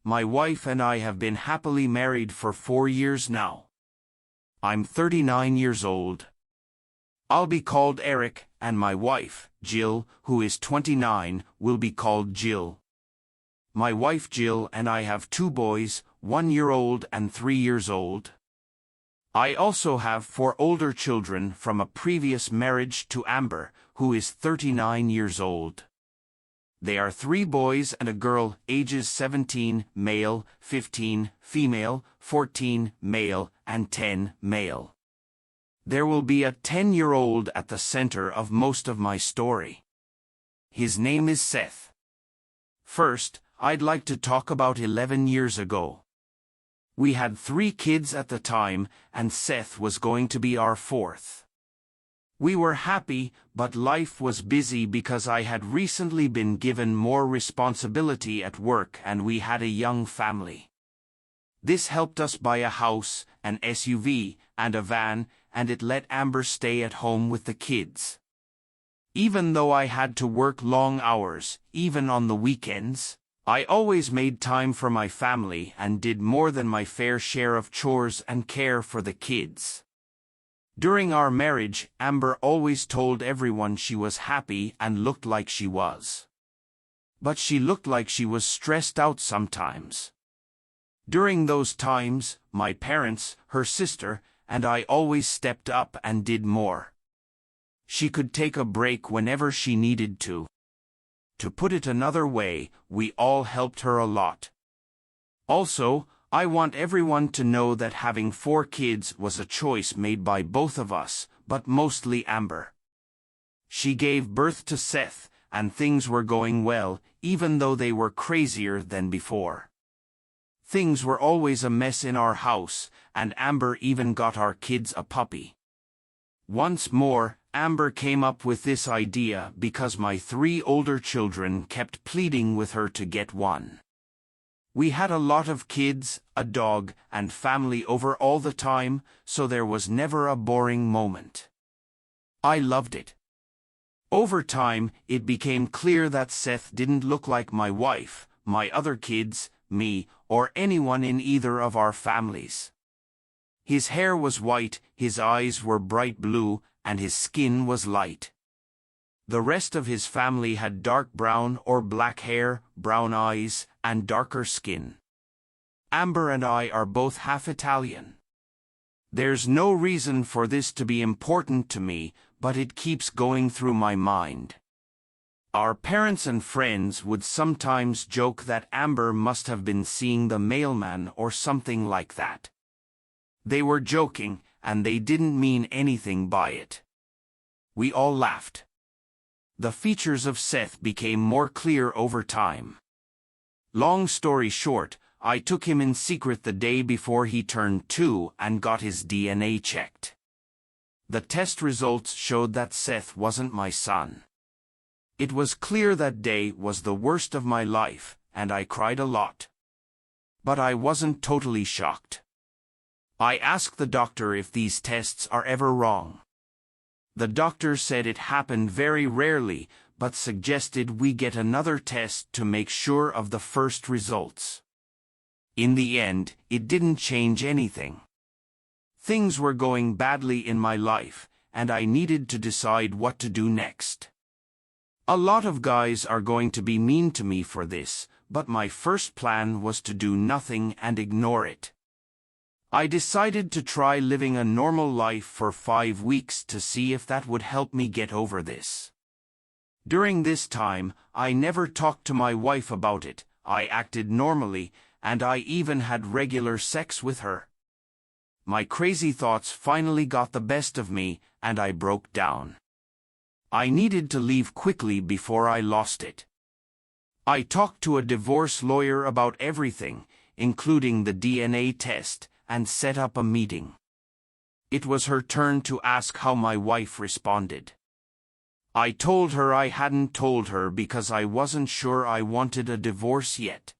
My wife and I have been happily married for 4 years now. I'm 39 years old. I'll be called Eric, and my wife, Jill, who is 29, will be called Jill. My wife Jill and I have 2 boys, 1-year-old and 3 years old. I also have 4 older children from a previous marriage to Amber, who is 39 years old. They are 3 boys and a girl, ages 17, male, 15, female, 14, male, and 10, male. There will be a 10-year-old at the center of most of my story. His name is Seth. First, I'd like to talk about 11 years ago. We had 3 kids at the time, and Seth was going to be our 4th. We were happy, but life was busy because I had recently been given more responsibility at work and we had a young family. This helped us buy a house, an SUV, and a van, and it let Amber stay at home with the kids. Even though I had to work long hours, even on the weekends, I always made time for my family and did more than my fair share of chores and care for the kids. During our marriage, Amber always told everyone she was happy and looked like she was. But she looked like she was stressed out sometimes. During those times, my parents, her sister, and I always stepped up and did more. She could take a break whenever she needed to. To put it another way, we all helped her a lot. Also, I want everyone to know that having 4 kids was a choice made by both of us, but mostly Amber. She gave birth to Seth, and things were going well, even though they were crazier than before. Things were always a mess in our house, and Amber even got our kids a puppy. Once more, Amber came up with this idea because my 3 older children kept pleading with her to get one. We had a lot of kids, a dog, and family over all the time, so there was never a boring moment. I loved it. Over time, it became clear that Seth didn't look like my wife, my other kids, me, or anyone in either of our families. His hair was white, his eyes were bright blue, and his skin was light. The rest of his family had dark brown or black hair, brown eyes, and darker skin. Amber and I are both half Italian. There's no reason for this to be important to me, but it keeps going through my mind. Our parents and friends would sometimes joke that Amber must have been seeing the mailman or something like that. They were joking, and they didn't mean anything by it. We all laughed. The features of Seth became more clear over time. Long story short, I took him in secret the day before he turned 2 and got his DNA checked. The test results showed that Seth wasn't my son. It was clear that day was the worst of my life, and I cried a lot. But I wasn't totally shocked. I asked the doctor if these tests are ever wrong. The doctor said it happened very rarely, but suggested we get another test to make sure of the first results. In the end, it didn't change anything. Things were going badly in my life, and I needed to decide what to do next. A lot of guys are going to be mean to me for this, but my first plan was to do nothing and ignore it. I decided to try living a normal life for 5 weeks to see if that would help me get over this. During this time, I never talked to my wife about it, I acted normally, and I even had regular sex with her. My crazy thoughts finally got the best of me, and I broke down. I needed to leave quickly before I lost it. I talked to a divorce lawyer about everything, including the DNA test, and set up a meeting. It was her turn to ask how my wife responded. I told her I hadn't told her because I wasn't sure I wanted a divorce yet.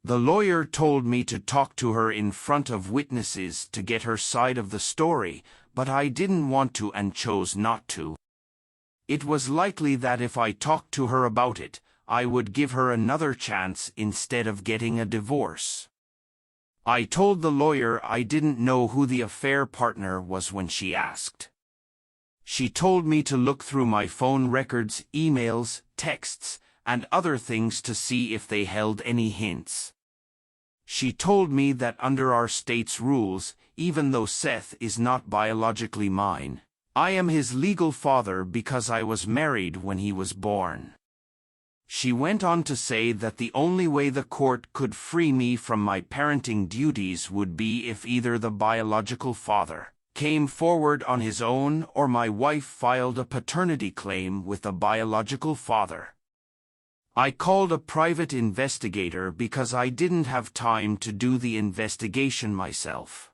The lawyer told me to talk to her in front of witnesses to get her side of the story, but I didn't want to and chose not to. It was likely that if I talked to her about it, I would give her another chance instead of getting a divorce. I told the lawyer I didn't know who the affair partner was when she asked. She told me to look through my phone records, emails, texts, and other things to see if they held any hints. She told me that under our state's rules, even though Seth is not biologically mine, I am his legal father because I was married when he was born. She went on to say that the only way the court could free me from my parenting duties would be if either the biological father came forward on his own or my wife filed a paternity claim with the biological father. I called a private investigator because I didn't have time to do the investigation myself.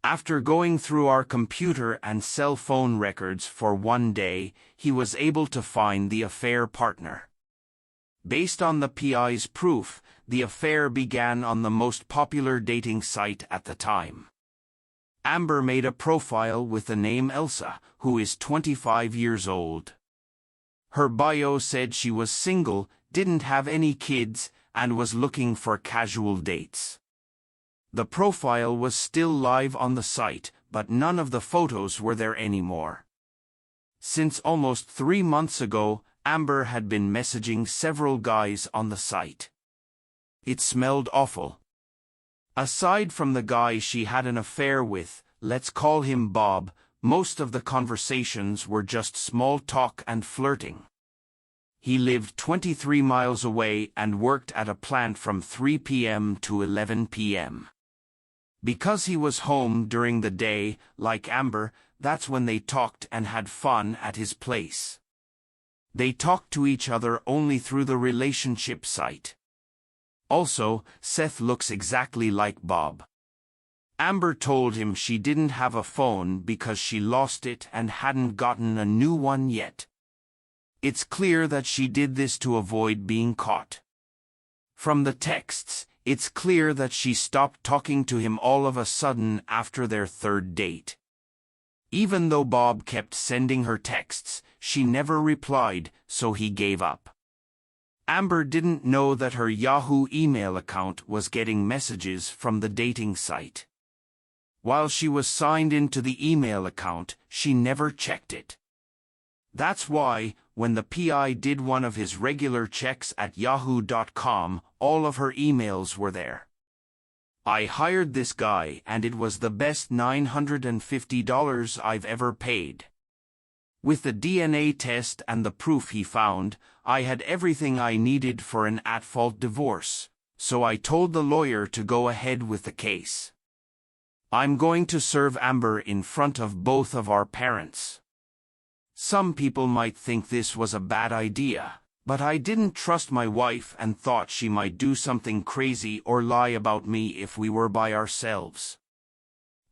After going through our computer and cell phone records for one day, he was able to find the affair partner. Based on the PI's proof, the affair began on the most popular dating site at the time. Amber made a profile with the name Elsa, who is 25 years old. Her bio said she was single, didn't have any kids, and was looking for casual dates. The profile was still live on the site, but none of the photos were there anymore. Since almost 3 months ago, Amber had been messaging several guys on the site. It smelled awful. Aside from the guy she had an affair with, let's call him Bob, most of the conversations were just small talk and flirting. He lived 23 miles away and worked at a plant from 3 p.m. to 11 p.m. Because he was home during the day, like Amber, that's when they talked and had fun at his place. They talked to each other only through the relationship site. Also, Seth looks exactly like Bob. Amber told him she didn't have a phone because she lost it and hadn't gotten a new one yet. It's clear that she did this to avoid being caught. From the texts, it's clear that she stopped talking to him all of a sudden after their third date. Even though Bob kept sending her texts, she never replied, so he gave up. Amber didn't know that her Yahoo email account was getting messages from the dating site. While she was signed into the email account, she never checked it. That's why, when the PI did one of his regular checks at yahoo.com, all of her emails were there. I hired this guy and it was the best $950 I've ever paid. With the DNA test and the proof he found, I had everything I needed for an at-fault divorce, so I told the lawyer to go ahead with the case. I'm going to serve Amber in front of both of our parents. Some people might think this was a bad idea, but I didn't trust my wife and thought she might do something crazy or lie about me if we were by ourselves.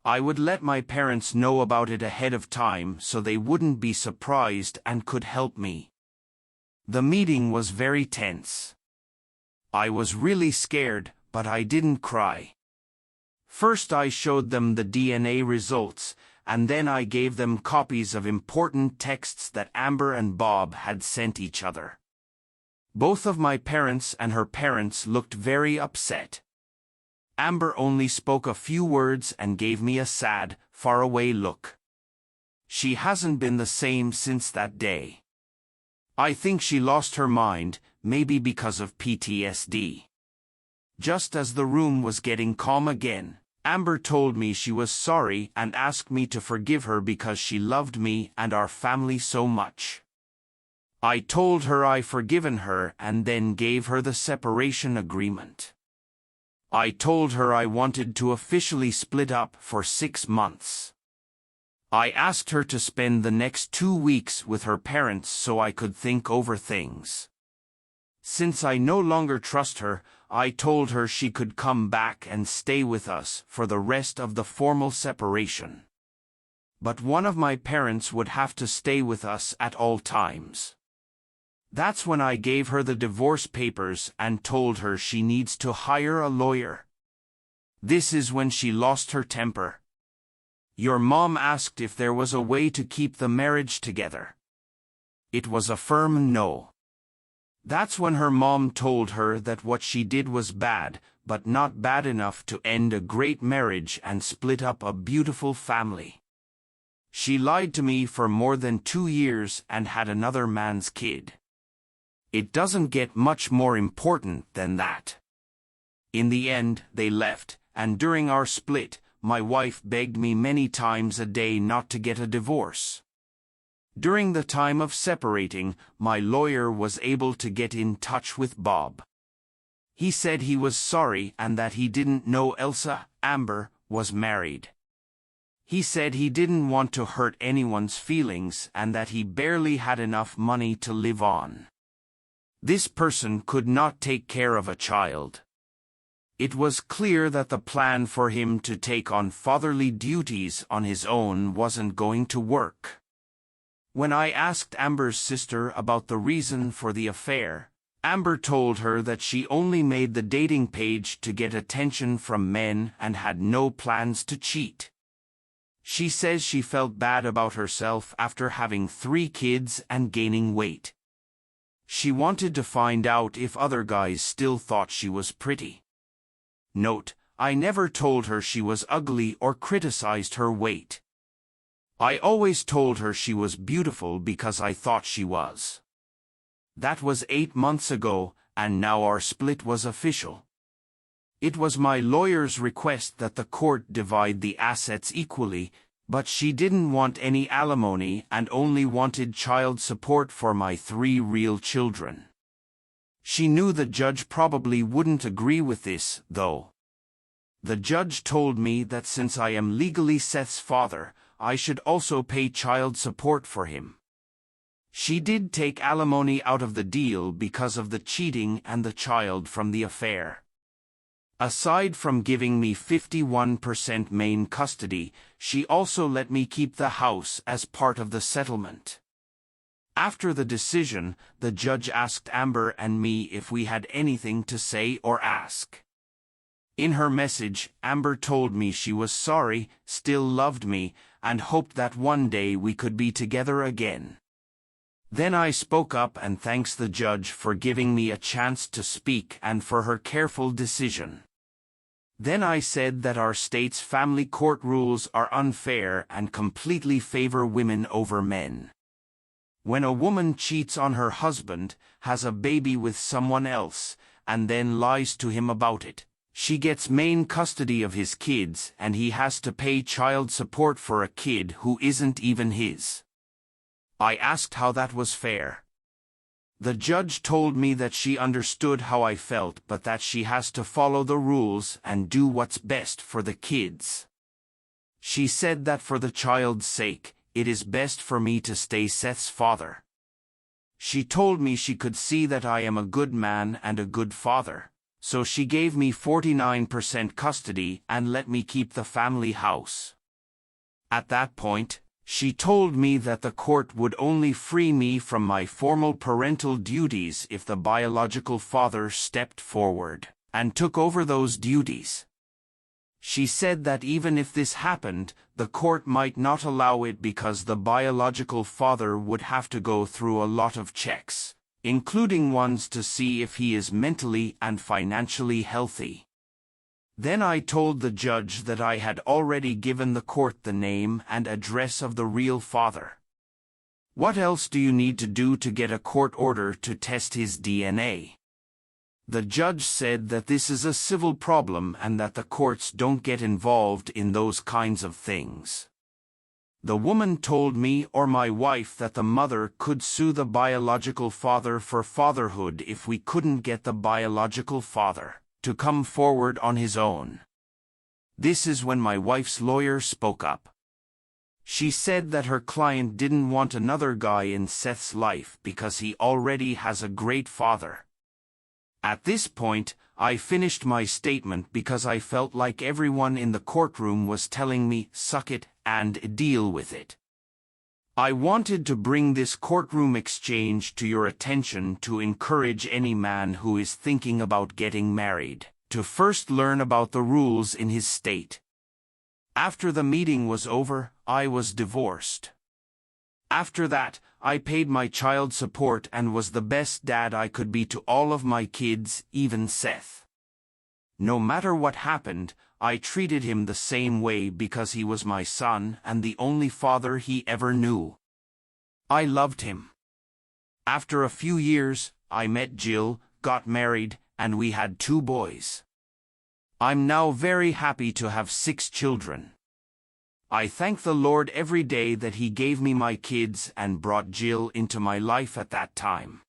I would let my parents know about it ahead of time so they wouldn't be surprised and could help me. The meeting was very tense. I was really scared, but I didn't cry. First I showed them the DNA results, and then I gave them copies of important texts that Amber and Bob had sent each other. Both of my parents and her parents looked very upset. Amber only spoke a few words and gave me a sad, faraway look. She hasn't been the same since that day. I think she lost her mind, maybe because of PTSD. Just as the room was getting calm again, Amber told me she was sorry and asked me to forgive her because she loved me and our family so much. I told her I forgiven her and then gave her the separation agreement. I told her I wanted to officially split up for 6 months. I asked her to spend the next 2 weeks with her parents so I could think over things. Since I no longer trust her, I told her she could come back and stay with us for the rest of the formal separation. But one of my parents would have to stay with us at all times. That's when I gave her the divorce papers and told her she needs to hire a lawyer. This is when she lost her temper. Your mom asked if there was a way to keep the marriage together. It was a firm no. That's when her mom told her that what she did was bad, but not bad enough to end a great marriage and split up a beautiful family. She lied to me for more than 2 years and had another man's kid. It doesn't get much more important than that. In the end, they left, and during our split, my wife begged me many times a day not to get a divorce. During the time of separating, my lawyer was able to get in touch with Bob. He said he was sorry and that he didn't know Elsa, Amber, was married. He said he didn't want to hurt anyone's feelings and that he barely had enough money to live on. This person could not take care of a child. It was clear that the plan for him to take on fatherly duties on his own wasn't going to work. When I asked Amber's sister about the reason for the affair, Amber told her that she only made the dating page to get attention from men and had no plans to cheat. She says she felt bad about herself after having 3 kids and gaining weight. She wanted to find out if other guys still thought she was pretty. Note, I never told her she was ugly or criticized her weight. I always told her she was beautiful because I thought she was. That was 8 months ago, and now our split was official. It was my lawyer's request that the court divide the assets equally, but she didn't want any alimony and only wanted child support for my 3 real children. She knew the judge probably wouldn't agree with this, though. The judge told me that since I am legally Seth's father, I should also pay child support for him. She did take alimony out of the deal because of the cheating and the child from the affair. Aside from giving me 51% main custody, she also let me keep the house as part of the settlement. After the decision, the judge asked Amber and me if we had anything to say or ask. In her message, Amber told me she was sorry, still loved me, and hoped that one day we could be together again. Then I spoke up and thanked the judge for giving me a chance to speak and for her careful decision. Then I said that our state's family court rules are unfair and completely favor women over men. When a woman cheats on her husband, has a baby with someone else, and then lies to him about it, she gets main custody of his kids and he has to pay child support for a kid who isn't even his. I asked how that was fair. The judge told me that she understood how I felt but that she has to follow the rules and do what's best for the kids. She said that for the child's sake, it is best for me to stay Seth's father. She told me she could see that I am a good man and a good father, so she gave me 49% custody and let me keep the family house. At that point, she told me that the court would only free me from my formal parental duties if the biological father stepped forward and took over those duties. She said that even if this happened, the court might not allow it because the biological father would have to go through a lot of checks, including ones to see if he is mentally and financially healthy. Then I told the judge that I had already given the court the name and address of the real father. What else do you need to do to get a court order to test his DNA? The judge said that this is a civil problem and that the courts don't get involved in those kinds of things. The woman told me or my wife that the mother could sue the biological father for fatherhood if we couldn't get the biological father to come forward on his own. This is when my wife's lawyer spoke up. She said that her client didn't want another guy in Seth's life because he already has a great father. At this point, I finished my statement because I felt like everyone in the courtroom was telling me, "Suck it, and deal with it." I wanted to bring this courtroom exchange to your attention to encourage any man who is thinking about getting married to first learn about the rules in his state. After the meeting was over, I was divorced. After that, I paid my child support and was the best dad I could be to all of my kids, even Seth. No matter what happened, I treated him the same way because he was my son and the only father he ever knew. I loved him. After a few years, I met Jill, got married, and we had 2 boys. I'm now very happy to have 6 children. I thank the Lord every day that He gave me my kids and brought Jill into my life at that time.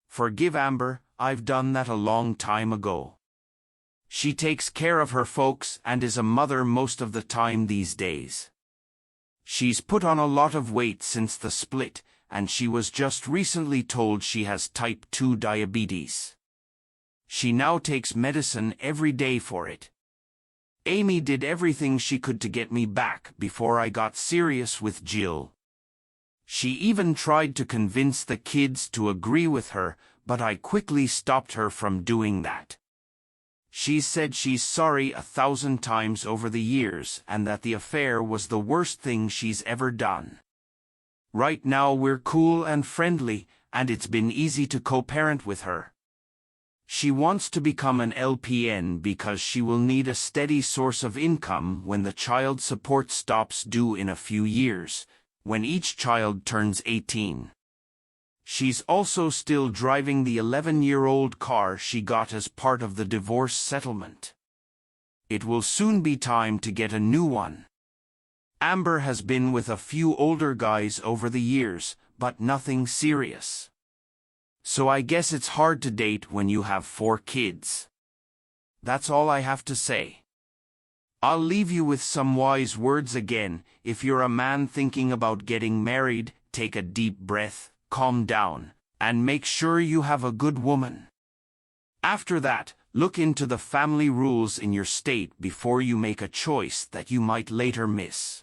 Forgive Amber, I've done that a long time ago. She takes care of her folks and is a mother most of the time these days. She's put on a lot of weight since the split, and she was just recently told she has type 2 diabetes. She now takes medicine every day for it. Amy did everything she could to get me back before I got serious with Jill. She even tried to convince the kids to agree with her, but I quickly stopped her from doing that. She's said she's sorry 1,000 times over the years and that the affair was the worst thing she's ever done. Right now we're cool and friendly, and it's been easy to co-parent with her. She wants to become an LPN because she will need a steady source of income when the child support stops due in a few years, when each child turns 18. She's also still driving the 11-year-old car she got as part of the divorce settlement. It will soon be time to get a new one. Amber has been with a few older guys over the years, but nothing serious. So I guess it's hard to date when you have 4 kids. That's all I have to say. I'll leave you with some wise words again. If you're a man thinking about getting married, take a deep breath, calm down, and make sure you have a good woman. After that, look into the family rules in your state before you make a choice that you might later miss.